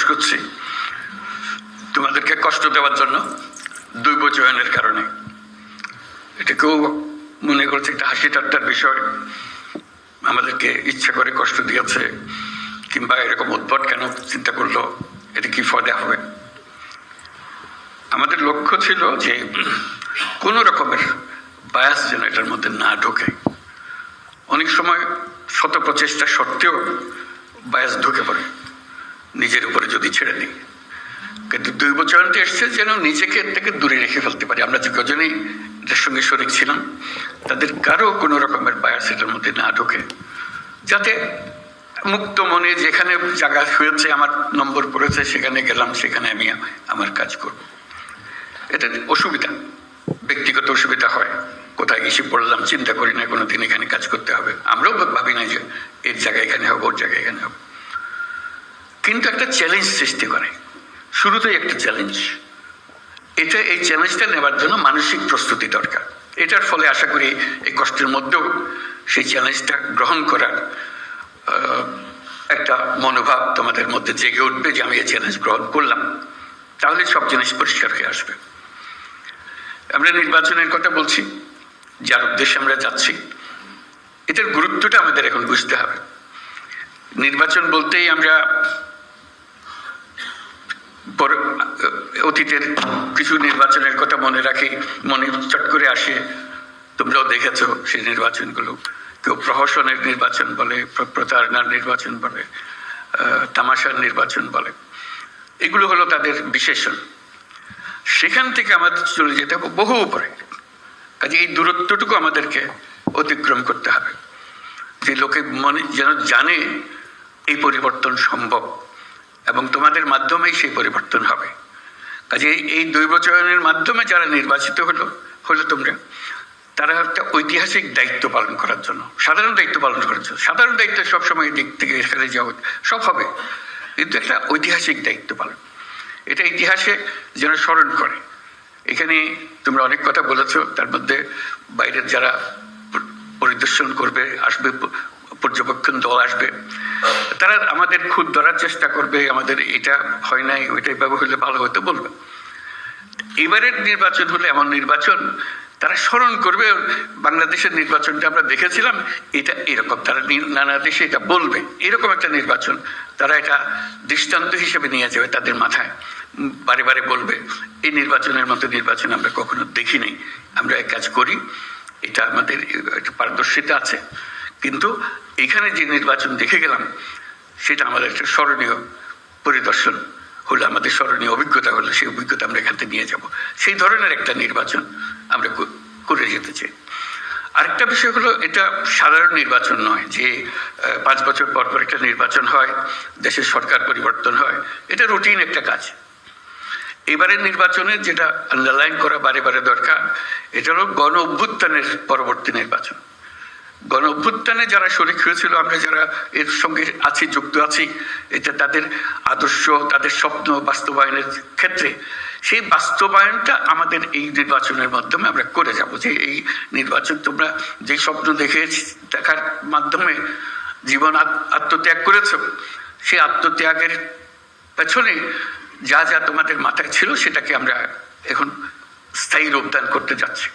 করছি তোমাদেরকে কষ্ট দেওয়ার জন্য, দৈব চয়নের কারণে। এটা কেউ মনে করছে একটা হাসি ঠাট্টার বিষয়, আমাদেরকে ইচ্ছা করে কষ্ট দিয়েছে, কিংবা এরকম উদ্ভট কেন চিন্তা করলো, এটা কি ফলে হবে। আমাদের লক্ষ্য ছিল যে কোনো রকমের বায়াস যেন এটার মধ্যে না ঢোকে। অনেক সময় শত প্রচেষ্টা সত্ত্বেও বায়াস ঢুকে পড়ে নিজের উপরে যদি ছেড়ে দিই, কিন্তু দৈব চয়নটা এসছে যেন নিজেকে থেকে দূরে রেখে ফেলতে পারি। আমরা যে কজনেই এটার সঙ্গে শরিক ছিলাম তাদের কারো কোনো রকমের বায়াস এটার মধ্যে না ঢোকে, যাতে মুক্ত মনে যেখানে জায়গা হয়েছে, আমার নম্বর পড়েছে, সেখানে গেলাম, সেখানে আমি আমার কাজ করব। এটা অসুবিধা, ব্যক্তিগত অসুবিধা হয়। কোথায় গেছি পড়লাম, চিন্তা করি না কোনোদিন এখানে কাজ করতে হবে, আমরাও ভাবি না যে এর জায়গায় এখানে হবে, ওর জায়গায় এখানে হবে। কিন্তু একটা চ্যালেঞ্জ সৃষ্টি করে, শুরুতেই একটা চ্যালেঞ্জ। এই চ্যালেঞ্জটা নেবার জন্য মানসিক প্রস্তুতি দরকার। এটার ফলে আশা করি এই কষ্টের মধ্যেও সেই চ্যালেঞ্জটা গ্রহণ করার একটা মনোভাব তোমাদের মধ্যে জেগে উঠবে যে আমি এই চ্যালেঞ্জ গ্রহণ করলাম, তাহলে সব জিনিস পরিষ্কার হয়ে আসবে। আমরা নির্বাচনের কথা বলছি, যার উদ্দেশ্যে আমরা যাচ্ছি, এটার গুরুত্বটা আমাদের এখন বুঝতে হবে। নির্বাচন বলতেই আমরা অতীতের কিছু নির্বাচনের কথা মনে রাখি, মনে চট করে আসে। তোমরাও দেখেছ সেই নির্বাচনগুলো, কেউ প্রহসনের নির্বাচন বলে, প্রতারণার নির্বাচন বলে, তামাশার নির্বাচন বলে। এগুলো হলো তাদের বিশেষণ। সেখান থেকে আমাদের চলে যেতে হবে বহু উপরে। কাজে এই দূরত্বটুকু আমাদেরকে অতিক্রম করতে হবে, যে লোকে মনে যেন জানে এই পরিবর্তন সম্ভব এবং তোমাদের মাধ্যমেই সেই পরিবর্তন হবে। কাজে এই দৈব চয়নের মাধ্যমে যারা নির্বাচিত হলো তোমরা, তারা একটা ঐতিহাসিক দায়িত্ব পালন করার জন্য, সাধারণ দায়িত্ব পালন করার জন্য। সাধারণ দায়িত্ব সবসময় দিক থেকে এখানে যাওয়া সব হবে, কিন্তু একটা ঐতিহাসিক দায়িত্ব পালন, এটা ইতিহাসে যেন স্মরণ করে। এখানে তোমরা অনেক কথা বলেছো, তার মধ্যে বাইরের যারা পরিদর্শন করবে আসবে, পর্যবেক্ষণ দল আসবে, তারা আমাদের খুদ ধরার চেষ্টা করবে, আমাদের এটা হয় নাই, ওইটাই ব্যবহার হলে ভালো হতো বলবে। এবারের নির্বাচন হলে এমন নির্বাচন, তারা স্মরণ করবে বাংলাদেশের নির্বাচনটা আমরা দেখেছিলাম, এটা এরকম, তারা নানা দেশে এটা বলবে, এরকম একটা নির্বাচন তারা এটা দৃষ্টান্ত হিসেবে নিয়ে যাবে তাদের মাথায়, বারে বারে বলবে এই নির্বাচনের মতো নির্বাচন আমরা কখনো দেখি নাই, আমরা এক কাজ করি, এটা আমাদের একটা পারদর্শিতা আছে, কিন্তু এখানে যে নির্বাচন দেখে গেলাম সেটা আমাদের একটা স্মরণীয় পরিদর্শন হলো, আমাদের স্মরণীয় অভিজ্ঞতা হলো, সেই অভিজ্ঞতা আমরা এখান থেকে নিয়ে যাব। সেই ধরনের একটা নির্বাচন আমরা করে যেতে চাই। আরেকটা বিষয় হলো, এটা সাধারণ নির্বাচন নয় যে 5 বছর পর পর একটা নির্বাচন হয়, দেশের সরকার পরিবর্তন হয়, এটা রুটিন একটা কাজ। এবারের নির্বাচনের যেটা আন্ডারলাইন করা বারে বারে দরকার, এটা হলো গণ অভ্যুত্থানের পরবর্তী নির্বাচন। গণ অভ্যুত্থানে যারা শরিক হয়েছিল, আমরা যারা এর সঙ্গে আছি, যুক্ত আছি, এটা তাদের আদর্শ, তাদের স্বপ্ন বাস্তবায়নের ক্ষেত্রে সেই বাস্তবায়নটা আমাদের এই নির্বাচনের মাধ্যমে আমরা করে যাব। যে এই নির্বাচন তোমরা যে স্বপ্ন দেখার মাধ্যমে জীবন আত্মত্যাগ করেছ, সেই আত্মত্যাগের পেছনে যা যা তোমাদের মাথায় ছিল সেটাকে আমরা এখন স্থায়ী রূপদান করতে যাচ্ছি।